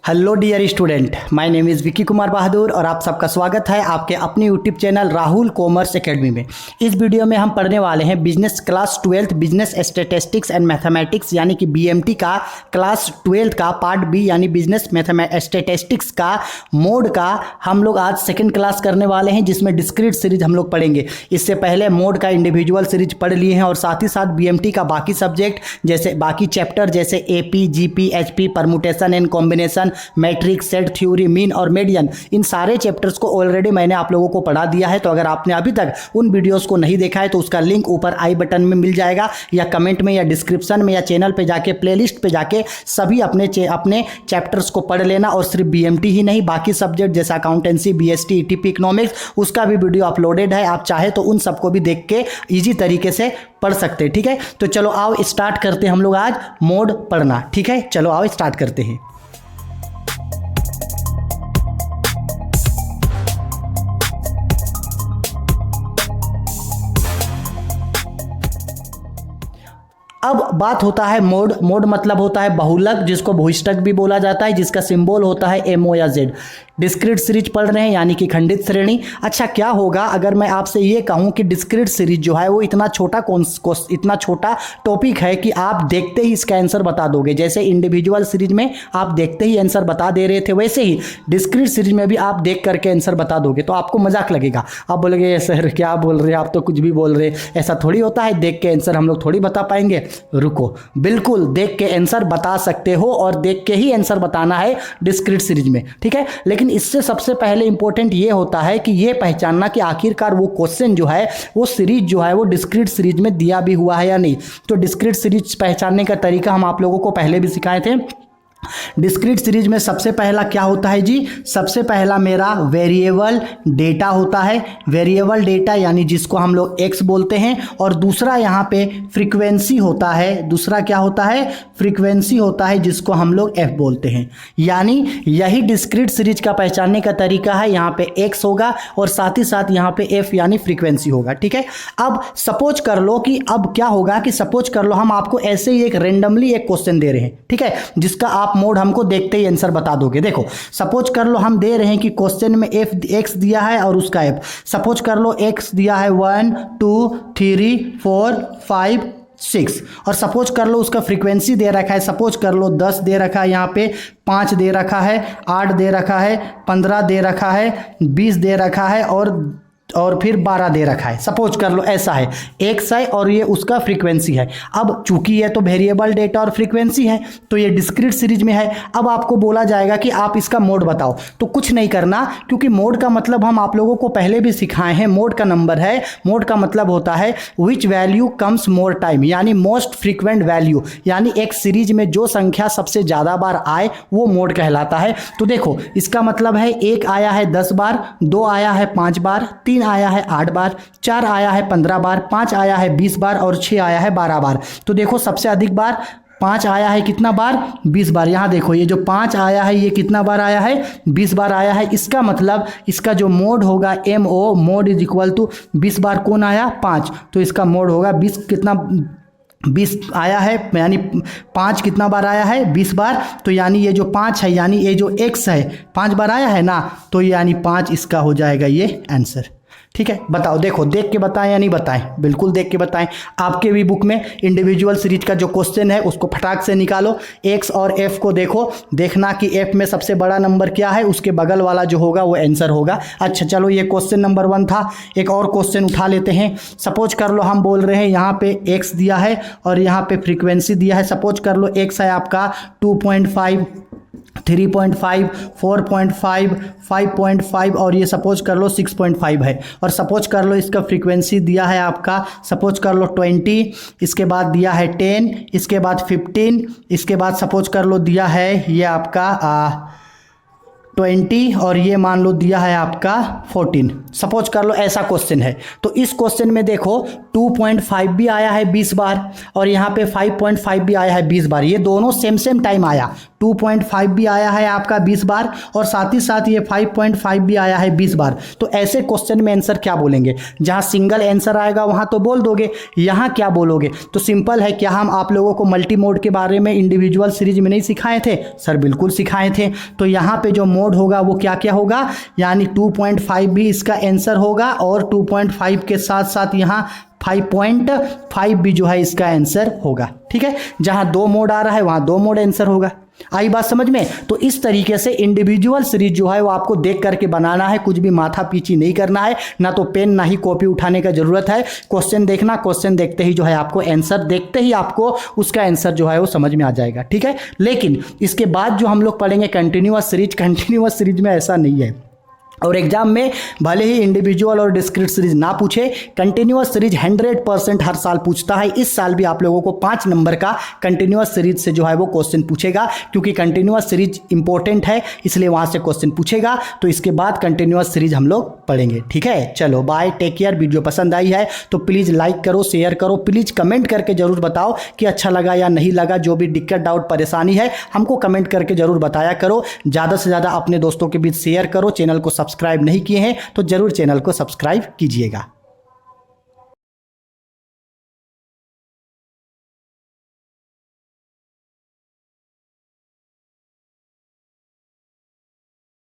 Hello dear student, my name is Vicky Kumar Bahadur और आप सबका स्वागत है आपके अपने YouTube channel Rahul commerce academy में। इस वीडियो में हम पढ़ने वाले हैं business class 12 business statistics and mathematics यानी कि बीएमटी का क्लास 12 का पार्ट बी यानी बिजनेस स्टैटिस्टिक्स का मोड का हम लोग आज सेकंड क्लास करने वाले हैं, जिसमें डिस्क्रीट सीरीज हम लोग पढ़ेंगे। इससे पहले मोड का इंडिविजुअल सीरीज पढ़ लिए हैं और साथ ही साथ बीएमटी का बाकी सब्जेक्ट जैसे बाकी चैप्टर जैसे AP, GP, HP, permutation and combination, matrix, set theory, mean और मीडियन, इन सारे चैप्टर्स को ऑलरेडी मैंने आप लोगों को पढ़ा दिया है। तो अगर आपने अभी तक उन वीडियोस को नहीं देखा है तो उसका लिंक ऊपर आई बटन में मिल जाएगा या कमेंट में या डिस्क्रिप्शन में या चैनल पे जाके प्लेलिस्ट पे जाके सभी अपने चैप्टर्स को पढ़ लेना। और सिर्फ बीएमटी ही नहीं, बाकी सब्जेक्ट जैसे अकाउंटेंसी, बीएसटी, ईटीपी, इकोनॉमिक्स, उसका भी वीडियो अपलोडेड है। आप चाहे तो उन सबको भी देख के ईजी तरीके से पढ़ सकते हैं। ठीक है, तो चलो आओ स्टार्ट करते हैं हम लोग आज मोड पढ़ना। ठीक है, चलो आओ स्टार्ट करते हैं। अब बात होता है मोड। मोड मतलब होता है बहुलक, जिसको भूइष्ठक भी बोला जाता है, जिसका सिंबल होता है एमओ या जेड। डिस्क्रीट सीरीज पढ़ रहे हैं यानी कि खंडित श्रेणी। अच्छा, क्या होगा अगर मैं आपसे ये कहूँ कि डिस्क्रीट सीरीज जो है वो इतना छोटा टॉपिक है कि आप देखते ही इसका आंसर बता दोगे। जैसे इंडिविजुअल सीरीज में आप देखते ही आंसर बता दे रहे थे, वैसे ही डिस्क्रीट सीरीज में भी आप देख करके आंसर बता दोगे। तो आपको मजाक लगेगा, आप बोलोगे सर क्या बोल रहे हैं, आप तो कुछ भी बोल रहे हैं। ऐसा थोड़ी होता है, देख के आंसर हम लोग थोड़ी बता पाएंगे। रुको, बिल्कुल देख के आंसर बता सकते हो और देख के ही आंसर बताना है डिस्क्रीट सीरीज में। ठीक है, लेकिन इससे सबसे पहले इंपॉर्टेंट ये होता है कि ये पहचानना कि आखिरकार वो क्वेश्चन जो है वो सीरीज जो है वो डिस्क्रीट सीरीज में दिया भी हुआ है या नहीं। तो डिस्क्रीट सीरीज पहचानने का तरीका हम आप लोगों को पहले भी सिखाए थे। डिस्क्रीट सीरीज में सबसे पहला क्या होता है जी? सबसे पहला मेरा वेरिएबल डेटा होता है। वेरिएबल डेटा यानी जिसको हम लोग एक्स बोलते हैं, और दूसरा यहाँ पे फ्रीक्वेंसी होता है। दूसरा क्या होता है? फ्रीक्वेंसी होता है, जिसको हम लोग एफ बोलते हैं। यानी यही डिस्क्रीट सीरीज का पहचानने का तरीका है। यहाँ पे एक्स होगा और साथ ही साथ यहाँ पे एफ यानी फ्रीक्वेंसी होगा। ठीक है, अब सपोज कर लो कि अब क्या होगा कि सपोज कर लो हम आपको ऐसे ही एक रेंडमली एक क्वेश्चन दे रहे हैं। ठीक है, जिसका आप मोड हमको देखते ही आंसर बता दोगे। देखो, सपोज कर लो हम दे रहे हैं कि क्वेश्चन में एफ एक्स दिया है और उसका एफ, सपोज कर लो एक्स दिया है 1 2 3 4 5 6, और सपोज कर लो उसका फ्रीक्वेंसी दे रखा है। सपोज कर लो 10 दे रखा है, यहाँ पे 5 दे रखा है, 8 दे रखा है, 15 दे रखा है, 20 दे रखा है और फिर 12 दे रखा है। सपोज कर लो ऐसा है, एक्स है और ये उसका फ्रीक्वेंसी है। अब चूंकि ये तो वेरिएबल डेटा और फ्रीक्वेंसी है तो ये डिस्क्रीट सीरीज में है। अब आपको बोला जाएगा कि आप इसका मोड बताओ, तो कुछ नहीं करना, क्योंकि मोड का मतलब हम आप लोगों को पहले भी सिखाए हैं। मोड का नंबर है, मोड का मतलब होता है which value comes more time, यानी मोस्ट फ्रीक्वेंट वैल्यू, यानी एक सीरीज में जो संख्या सबसे ज़्यादा बार आए वो मोड कहलाता है। तो देखो, इसका मतलब है 1 आया है 10 बार, 2 आया है 5 बार, 3 आया है 8 बार, 4 आया है 15 बार, 5 आया है 20 बार और 6 आया है 12 बार। तो देखो, सबसे अधिक बार 5 आया है, कितना बार? 20 बार। यहाँ देखो, ये जो 5 आया है ये कितना बार आया है? 20 बार आया है। इसका मतलब इसका जो मोड होगा MO, mode is equal to 20 बार कौन आया? 5, तो इसका मोड होगा 20 कितना 20 आया है, यानी 5 कितना बार आया है? 20 बार। तो यानी ये जो 5 है, यानी ये जो x है 5 बार आया है ना, तो यानी 5 इसका हो जाएगा ये आंसर। ठीक है, बताओ, देखो देख के बताएं या नहीं बताएं? बिल्कुल देख के बताएं। आपके भी बुक में इंडिविजुअल सीरीज का जो क्वेश्चन है उसको फटाक से निकालो, एक्स और एफ को देखो, देखना कि एफ में सबसे बड़ा नंबर क्या है, उसके बगल वाला जो होगा वो आंसर होगा। अच्छा चलो, ये क्वेश्चन नंबर 1 था। एक और क्वेश्चन उठा लेते हैं। सपोज कर लो हम बोल रहे हैं यहाँ पे एक्स दिया है और यहाँ पे फ्रीक्वेंसी दिया है। सपोज कर लो एक्स है आपका 2.5, 3.5, 4.5, 5.5 और ये सपोज कर लो 6.5 है। और सपोज कर लो इसका फ्रीक्वेंसी दिया है आपका, सपोज कर लो 20, इसके बाद दिया है 10, इसके बाद 15, इसके बाद सपोज कर लो दिया है ये आपका 20 और ये मान लो दिया है आपका 14, सपोज कर लो ऐसा क्वेश्चन है। तो इस क्वेश्चन में देखो 2.5 भी आया है 20 बार और यहाँ पे 5.5 भी आया है 20 बार, ये दोनों सेम सेम टाइम आया। 2.5 भी आया है आपका 20 बार और साथ ही साथ ये 5.5 भी आया है 20 बार। तो ऐसे क्वेश्चन में आंसर क्या बोलेंगे? जहाँ सिंगल आंसर आएगा वहाँ तो बोल दोगे, यहाँ क्या बोलोगे? तो सिंपल है, क्या हम आप लोगों को मल्टी मोड के बारे में इंडिविजुअल सीरीज में नहीं सिखाए थे? सर बिल्कुल सिखाए थे। तो यहाँ पे जो मोड होगा वो क्या क्या होगा, यानी 2.5 भी इसका आंसर होगा और 2.5 के साथ साथ यहाँ 5.5 भी जो है इसका आंसर होगा। ठीक है, जहां 2 मोड आ रहा है वहां 2 मोड आंसर होगा। आई बात समझ में? तो इस तरीके से इंडिविजुअल सीरीज जो है वो आपको देख करके बनाना है, कुछ भी माथा पीछी नहीं करना है, ना तो पेन ना ही कॉपी उठाने का जरूरत है। क्वेश्चन देखना, क्वेश्चन देखते ही जो है आपको आंसर, देखते ही आपको उसका आंसर जो है वो समझ में आ जाएगा। ठीक है, लेकिन इसके बाद जो हम लोग पढ़ेंगे कंटिन्यूअस सीरीज, कंटिन्यूअस सीरीज में ऐसा नहीं है। और एग्जाम में भले ही इंडिविजुअल और डिस्क्रीट सीरीज ना पूछे, कंटिन्यूअस सीरीज 100% हर साल पूछता है। इस साल भी आप लोगों को 5 नंबर का कंटिन्यूअस सीरीज से जो है वो क्वेश्चन पूछेगा, क्योंकि कंटिन्यूअस सीरीज इंपॉर्टेंट है इसलिए वहां से क्वेश्चन पूछेगा। तो इसके बाद कंटिन्यूअस सीरीज हम लोग पढ़ेंगे। ठीक है, चलो बाय, टेक केयर। वीडियो पसंद आई है तो प्लीज़ लाइक करो, शेयर करो, प्लीज़ कमेंट करके जरूर बताओ कि अच्छा लगा या नहीं लगा। जो भी दिक्कत, डाउट, परेशानी है हमको कमेंट करके जरूर बताया करो। ज़्यादा से ज़्यादा अपने दोस्तों के बीच शेयर करो। चैनल को सब्सक्राइब नहीं किए हैं तो जरूर चैनल को सब्सक्राइब कीजिएगा।